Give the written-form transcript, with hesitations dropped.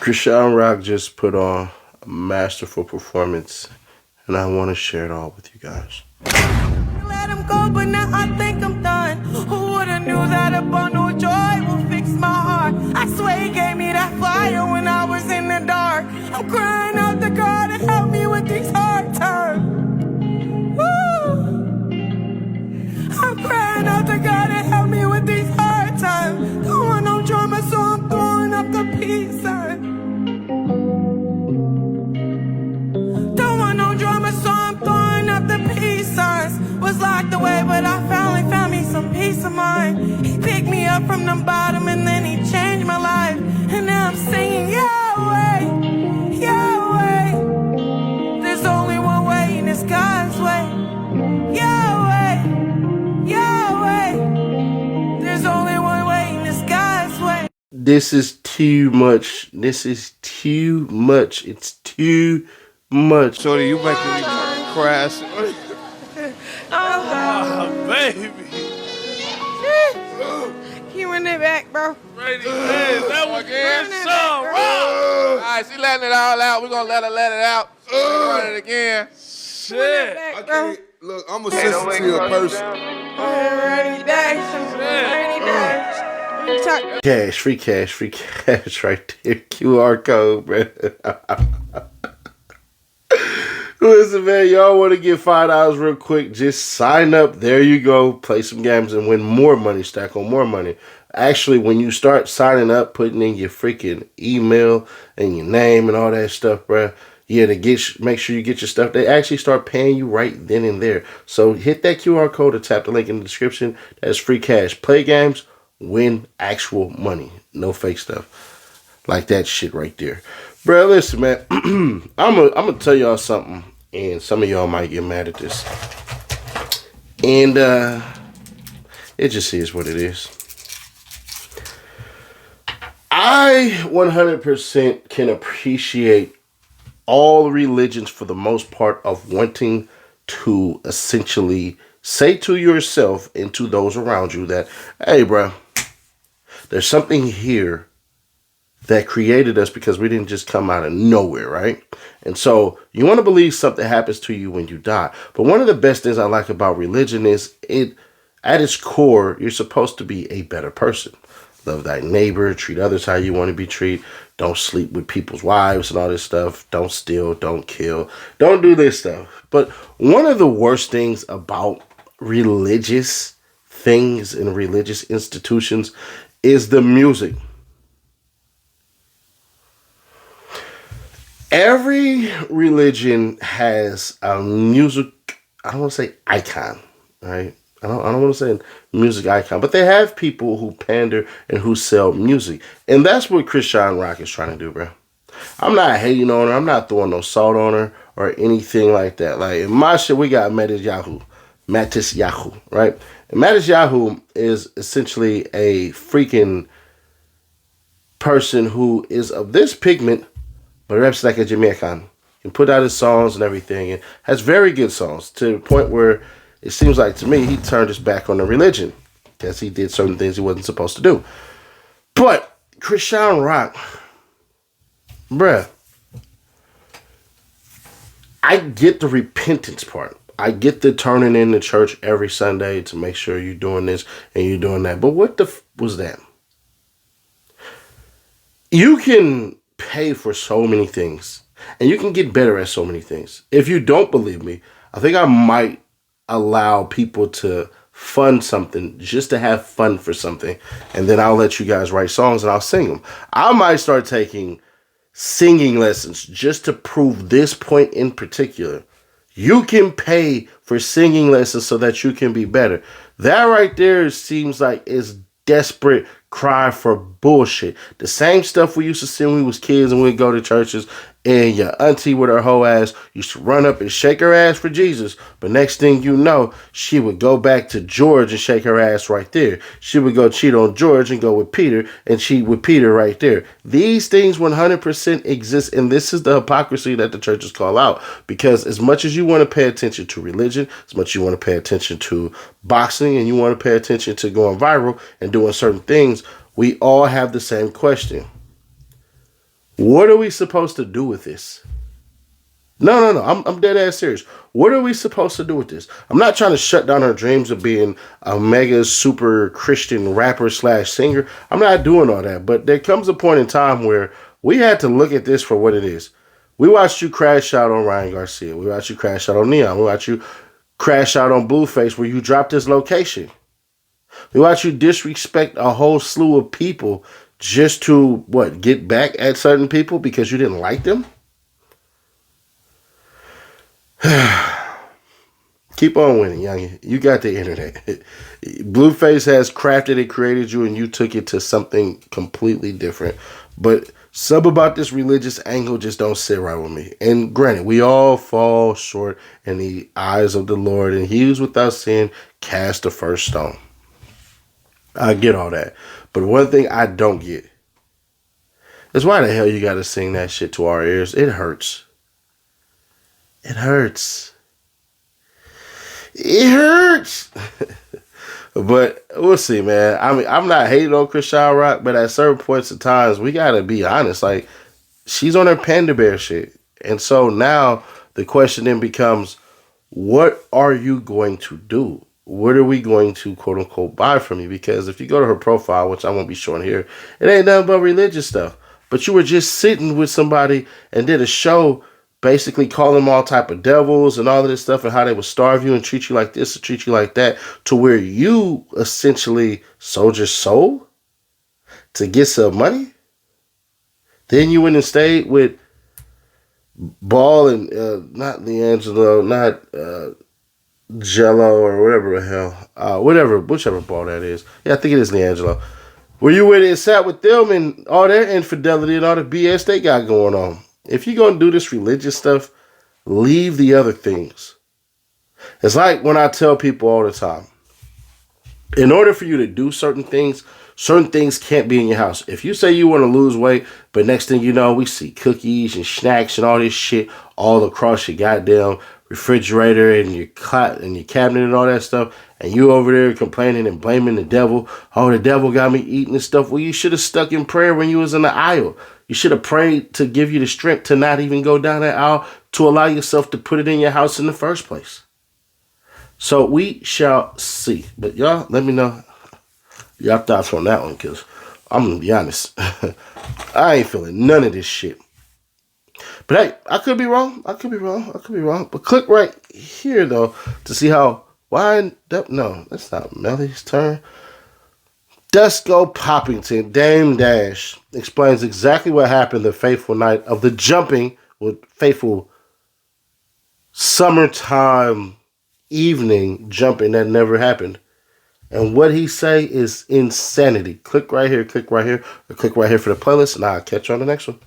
Chrisean Rock just put on a masterful performance, and I want to share it all with you guys. Let him go, but now I think I'm done. Who would've knew that a bundle of joy will fix my heart? I swear he gave me that fire when I was in the dark. I'm crying out to God to help me with these hard times. Woo! I'm crying out to God to help me with these hard times. Don't want no drama, so I'm throwing up the peace sign. Don't want no drama, so I'm throwing up the peace signs. Was locked away, but I finally found me some peace of mind. He picked me up from the bottom and then he changed my life. And now I'm singing Yahweh, Yahweh. There's only one way and it's God's way. Yahweh, Yahweh. There's only one way and it's God's way. This is too much. This is too much. It's too much. Shorty, you making me crash. Oh, baby. you in it back, bro. Brady, man, that was good Run it song. back, All right, she letting it all out. We're going to let it out. Run it again. Shit. Back, I bro. can't, look, I'm a sensitive person. Rainy days, rainy days. Cash, free cash right there. QR code, bro. Listen, man, y'all want to get $5 real quick, just sign up. There you go. Play some games and win more money, stack on more money. Actually, when you start signing up, putting in your freaking email and your name and all that stuff, bro, yeah, make sure you get your stuff. They actually start paying you right then and there. So hit that QR code or tap the link in the description. That's free cash. Play games, win actual money. No fake stuff. Like that shit right there. Bro, listen, man. I'm gonna tell y'all something, and some of y'all might get mad at this. And it just is what it is. I 100% can appreciate all religions for the most part of wanting to essentially say to yourself and to those around you that, hey, bro, there's something here that created us because we didn't just come out of nowhere, right? And so you want to believe something happens to you when you die. But one of the best things I like about religion is at its core, you're supposed to be a better person. Love thy neighbor, treat others how you want to be treated. Don't sleep with people's wives and all this stuff. Don't steal, don't kill, don't do this stuff. But one of the worst things about religious things and religious institutions is the music. Every religion has a music, I don't want to say icon, right? I don't want to say music icon, but they have people who pander and who sell music. And that's what Chrisean Rock is trying to do, bro. I'm not hating on her. I'm not throwing no salt on her or anything like that. Like, in my shit, we got Matisyahu, right? And Matisyahu is essentially a freaking person who is of this pigment, but raps like a Jamaican. Can put out his songs and everything, and has very good songs to the point where it seems like to me he turned his back on the religion because he did certain things he wasn't supposed to do. But Chrisean Rock, bruh, I get the repentance part. I get the turning in the church every Sunday to make sure you're doing this and you're doing that. But what the was that? You can pay for so many things, and you can get better at so many things. If you don't believe me, I think I might allow people to fund something just to have fun for something, and then I'll let you guys write songs and I'll sing them. I might start taking singing lessons just to prove this point in particular. You can pay for singing lessons so that you can be better. That right there seems like it's desperate cry for bullshit. The same stuff we used to see when we was kids and we'd go to churches, and your auntie with her whole ass used to run up and shake her ass for Jesus. But next thing you know, she would go back to George and shake her ass right there. She would go cheat on George and go with Peter and cheat with Peter right there. These things 100% exist, and this is the hypocrisy that the churches call out. Because as much as you want to pay attention to religion, as much as you want to pay attention to boxing, and you want to pay attention to going viral and doing certain things, we all have the same question. What are we supposed to do with this? No. I'm dead ass serious. What are we supposed to do with this? I'm not trying to shut down her dreams of being a mega super Christian rapper / singer. I'm not doing all that. But there comes a point in time where we had to look at this for what it is. We watched you crash out on Ryan Garcia. We watched you crash out on Neon. We watched you crash out on Blueface where you dropped his location. We watched you disrespect a whole slew of people just to, get back at certain people because you didn't like them? Keep on winning, young. You got the internet. Blueface has crafted and created you, and you took it to something completely different. But some about this religious angle just don't sit right with me. And granted, we all fall short in the eyes of the Lord, and he who's without sin cast the first stone. I get all that. But one thing I don't get is why the hell you got to sing that shit to our ears. It hurts. It hurts. It hurts. But we'll see, man. I mean, I'm not hating on Chrisean Rock, but at certain points in times, we got to be honest. Like, she's on her Panda Bear shit. And so now the question then becomes, what are you going to do? What are we going to, quote unquote, buy from you? Because if you go to her profile, which I won't be showing here, it ain't nothing but religious stuff. But you were just sitting with somebody and did a show basically calling them all type of devils and all of this stuff and how they would starve you and treat you like this and treat you like that, to where you essentially sold your soul to get some money. Then you went and stayed with Ball and not D'Angelo, not Jello or whatever the hell, whichever Ball that is. Yeah, I think it is D'Angelo. Where you went and sat with them and all their infidelity and all the BS they got going on. If you're going to do this religious stuff, leave the other things. It's like when I tell people all the time, in order for you to do certain things can't be in your house. If you say you want to lose weight, but next thing you know, we see cookies and snacks and all this shit all across your goddamn refrigerator and your cabinet and all that stuff, and you over there complaining and blaming the devil. Oh, the devil got me eating this stuff. Well, you should have stuck in prayer when you was in the aisle. You should have prayed to give you the strength to not even go down that aisle, to allow yourself to put it in your house in the first place. So we shall see. But y'all, let me know y'all thoughts on that one, because I'm going to be honest. I ain't feeling none of this shit. But hey, I could be wrong. But click right here, though, to see how no, that's not Melly's turn. Dusko Poppington, Dame Dash, explains exactly what happened the fateful night of the jumping with fateful summertime evening jumping that never happened. And what he say is insanity. Click right here, or click right here for the playlist, and I'll catch you on the next one.